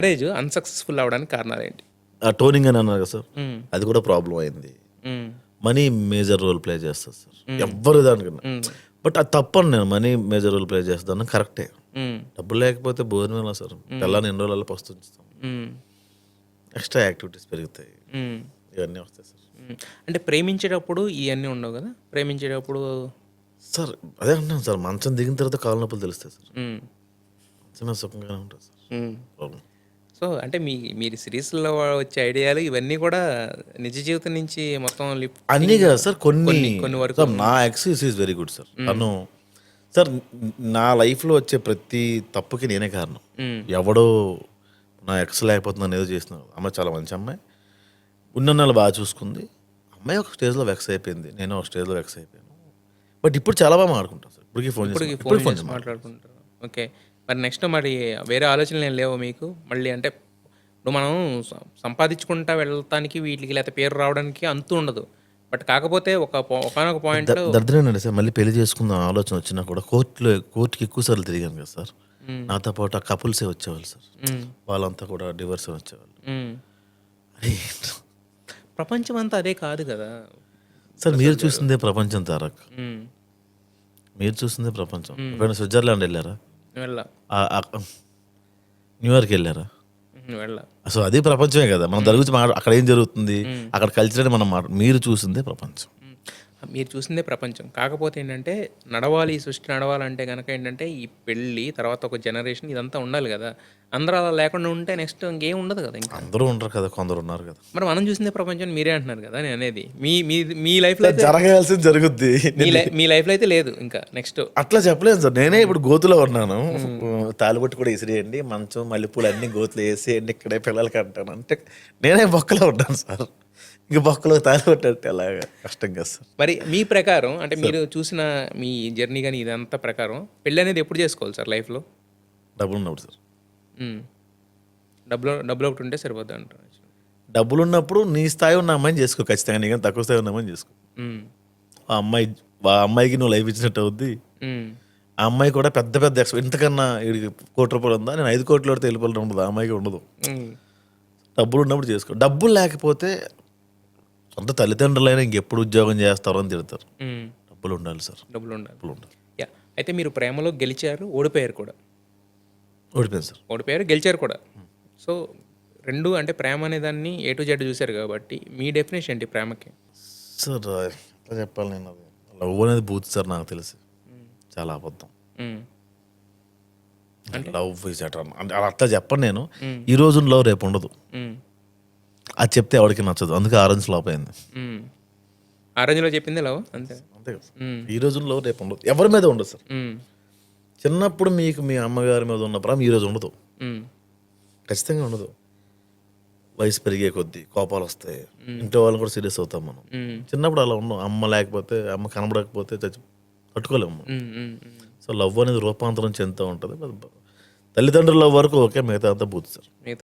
Marriage unsuccessful అవ్వడానికి కారణాలు ఏంటి? టోనింగ్ అని అన్నారు కదా సార్, హ్మ్. అది కూడా ప్రాబ్లం అయింది. హ్మ్. మనీ మేజర్ రోల్ ప్లే చేస్తుంది సార్, ఎవ్వరు దానికన్నా. హ్మ్. బట్ అది తప్పను, నేను మనీ మేజర్ రోల్ ప్లే చేస్తాను కరెక్టే. హ్మ్. డబ్బులు లేకపోతే భోజనం ఎలా సార్, తెల్లని ఎన్ని రోజులలో పస్తుంచుతాం, హ్మ్. ఎక్స్ట్రా యాక్టివిటీస్ పెరుగుతాయి, హ్మ్. ఇవన్నీ వస్తాయి సార్. హ్మ్. అంటే ప్రేమించేటప్పుడు ఇవన్నీ ఉండవు కదా? ప్రేమించేటప్పుడు సార్ అదే అంటున్నాను సార్, మంచం దిగిన తర్వాత కాళ్ళ నొప్పులు తెలుస్తాయి సార్, హ్మ్. మంచమే సుఖంగానే ఉంటుంది సార్. హ్మ్. ప్రాబ్లం సో, అంటే మీరు సిరీస్‌లో వచ్చే ఐడియాలు ఇవన్నీ కూడా నిజ జీవితం నుంచి మొత్తం అన్నీ లిఫ్టింగ్ కదా సార్, కొన్ని కొన్ని కొన్ని వరకు. సార్ నా X is very good sir. తను సార్ నా లైఫ్లో వచ్చే ప్రతి తప్పుకి నేనే కారణం. హ్మ్. ఎవడో నా ఎక్స్ లేకపోతే నన్ను ఏదో చేస్తున్నాడు. అమ్మాయి చాలా మంచి అమ్మాయి, ఉన్నన్నాళ్ళు బాగా చూసుకుంది. అమ్మాయి ఒక స్టేజ్లో వెక్స్ అయిపోయింది, నేను ఒక స్టేజ్లో వెక్స్ అయిపోయాను. బట్ ఇప్పుడు చాలా బాగా మాట్లాడుకుంటాం సార్, ఇప్పటికీ ఫోన్ చేసి ఇప్పటికి ఇప్పుడు ఫోన్ ఫోన్ చేసి చేసి మాట్లాడుకుంటాం. మాట్లాడుకుంటారు. ఓకే. మరి నెక్స్ట్ మరి వేరే ఆలోచనలు ఏం లేవా మీకు? మళ్ళీ అంటే ఇప్పుడు మనం సంపాదించుకుంటా వెళ్ళటానికి వీటికి లేకపోతే పేరు రావడానికి అంతు ఉండదు. బట్ కాకపోతే ఒకానొక పాయింట్‌లో దరిద్రమేనండి సార్, మళ్ళీ పెళ్లి చేసుకుందాం ఆలోచన వచ్చినా కూడా కోర్టుకి ఎక్కువ సార్లు తిరిగాను కదా సార్. హ్మ్. నాతో పాటు ఆ కపుల్సే వచ్చేవాళ్ళు సార్, హ్మ్. వాళ్ళంతా కూడా డివర్స్ వచ్చేవాళ్ళు. హ్మ్. అరే ప్రపంచం అంతా అదే కాదు కదా సార్, మీరు ప్రసాద్ గారు. చూసిందే ప్రపంచం తారక్, హ్మ్. మీరు చూసిందే ప్రపంచం. ఎప్పుడైనా స్విట్జర్లాండ్ వెళ్ళారా? వెళ్ళా. న్యూయార్క్ వెళ్ళారా? వెళ్ళా. అసలు అది ప్రపంచమే కదా, మనం దాని గురించి అక్కడ ఏం జరుగుతుంది, హ్మ్. అక్కడ కల్చర్ అని మనం మీరు చూసిందే ప్రపంచం. హ్మ్. మీరు చూసిందే ప్రపంచం. కాకపోతే ఏంటంటే నడవాలి, ఈ సృష్టి నడవాలంటే గనక ఏంటంటే ఈ పెళ్ళి, తర్వాత ఒక జనరేషన్ ఇదంతా ఉండాలి గదా! అందరూ అలా లేకుండా ఉంటే నెక్స్ట్ ఇంకేం ఉండదు గదా ఇంకా. అందరూ ఉండరు కదా, కొందరు ఉన్నారు కదా. మరి మనం చూసిందే ప్రపంచం అని మీరే అంటున్నారు గదా! నేననేది. మీ మీ మీ లైఫ్‌లో అయితే జరగాల్సింది జరుగుద్ది. మీ లైఫ్‌లో అయితే లేదు ఇంకా నెక్స్ట్. అట్లా చెప్పలేదు సార్, నేనే ఇప్పుడు గోతులో ఉన్నాను. తాలిబొట్టు కూడా ఇసిరేయండి, మంచం మల్లెపూలు అన్ని గోతులు వేసేయండి, ఇక్కడే పిల్లలకి అంటాను అంటే నేనే బొక్కలో ఉన్నాను సార్. ఇంక బొక్కలో తాలిబొట్టు అంటే అలాగా కష్టం కదా సార్. మరి మీ ప్రకారం అంటే మీరు చూసిన మీ జర్నీ గాని ఇదంతా ప్రకారం పెళ్లనేది ఎప్పుడు చేసుకోవాలి సార్ లైఫ్‌లో? డబ్బులు ఉన్నప్పుడు సార్, హ్మ్. డబ్బులు ఒకటి ఉంటే సరిపోద్దంటారు. డబ్బులు ఉన్నప్పుడు నీ స్థాయి ఉన్న అమ్మాయిని చేసుకో ఖచ్చితంగా, నీకన్నా తక్కువ స్థాయి ఉన్న అమ్మాయిని చేసుకో. హ్మ్. ఆ అమ్మాయికి నువ్వు లైఫ్ ఇచ్చినట్టు అవుద్ది. హ్మ్. ఆ అమ్మాయి కూడా పెద్ద పెద్ద ఇంతకన్నా వీడికి ₹1,00,00,000 ఉందా, నేను 5,00,00,000 పడితే వెళ్ళిపోవడం ఉండదు, ఆ అమ్మాయికి ఉండదు. హ్మ్. డబ్బులు ఉన్నప్పుడు చేసుకో. డబ్బులు లేకపోతే సొంత తల్లిదండ్రులైనా ఇంకెప్పుడు ఉద్యోగం చేస్తారో అని తిడతారు. హ్మ్. డబ్బులు ఉండాలి సార్, డబ్బులుండాలి. డబ్బులు ఉండాలి. యాహ్! అయితే మీరు ప్రేమలో గెలిచారు, ఓడిపోయారు కూడా. ఓడిపోయింది సార్. ఓడిపోయారు, గెలిచారు కూడా. సో, 2 అంటే ప్రేమ అనే దాన్ని ఏ టు జెడ్ చూసారు కాబట్టి, మీ డెఫినిషన్ ఏంటి ప్రేమకి? సార్ ఎట్లా చెప్పాలి, నేను అది లవ్ అనేది బూత్ సార్, నాకు తెలిసి చాలా అబద్ధం. హ్మ్. అంటే? లవ్ ఇస్ ఎటర్నల్ అంటే అలా అట్లా చెప్పను నేను. హ్మ్. ఈ రోజుల్లో రేపు ఉండదు, హ్మ్. అది చెప్తే ఎవరికి నచ్చదు, అందుకే ఆరెంజ్ ఫ్లాప్ అయింది. హ్మ్. ఆ రేంజ్‌లో చెప్పిందే లవ్ అంతే. అంతే కదా సార్. హ్మ్. ఈ రోజుల్లో రేపు ఉండదు, ఎవరి మీద ఉండదు సార్. హ్మ్. చిన్నప్పుడు మీకు మీ అమ్మగారి మీద ఉన్న ప్రేమ ఈ రోజు ఉండదు, హ్మ్. ఖచ్చితంగా ఉండదు. వయసు పెరిగే కొద్దీ కోపాలు వస్తాయి, హ్మ్. ఇంట్లో వాళ్ళని కూడా సీరియస్ అవుతాం మనం. హ్మ్. చిన్నప్పుడు అలా ఉన్నాం, అమ్మ లేకపోతే, అమ్మ కనబడకపోతే తట్టుకోలేము మనం. హ్మ్. హ్మ్. హ్మ్. సో లవ్ అనేది రూపాంతరం చెందుతూ ఉంటుంది. తల్లిదండ్రుల వరకు ఓకే, మిగతా అంతా బూత్ సార్. మిగతా